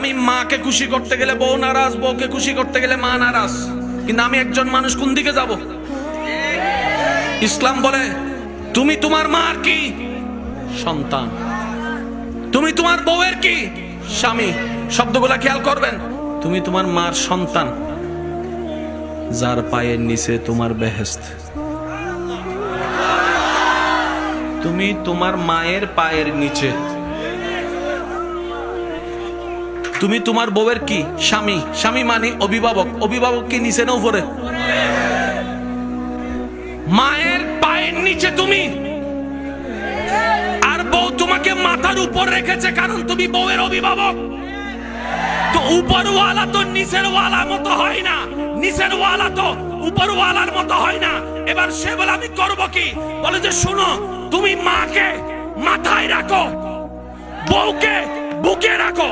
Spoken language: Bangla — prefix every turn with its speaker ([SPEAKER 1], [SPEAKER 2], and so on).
[SPEAKER 1] আমি মাকে খুশি করতে গেলে বউ নারাজ, বউকে খুশি করতে গেলে মা নারাজ। কিন্তু আমি একজন মানুষ, কোন দিকে যাব? ইসলাম বলে তুমি তোমার মার কি? সন্তান। তুমি তোমার বউয়ের কি? স্বামী। শব্দগুলা খেয়াল করবেন। তুমি তোমার মার সন্তান, যার পায়ের নিচে তোমার বেহেশত। তুমি তোমার মায়ের পায়ের নিচে। তুমি তোমার বউয়ের কি? স্বামী। স্বামী মানে অভিভাবক। অভিভাবক কি নিচে না উপরে? মায়ের পায়ের নিচে তুমি, আর বউ তোমাকে মাথার উপর রেখেছে, কারণ তুমি বউয়ের অভিভাবক। তো উপরওয়ালা তো নিচের ওয়ালার মতো হয় না, নিচের ওয়ালা তো উপরওয়ালার মতো হয় না। এবার সে বলে আমি করব কি? বলে যে শুনো, তুমি মাকে মাথায় রাখো, বউকে বুকে রাখো।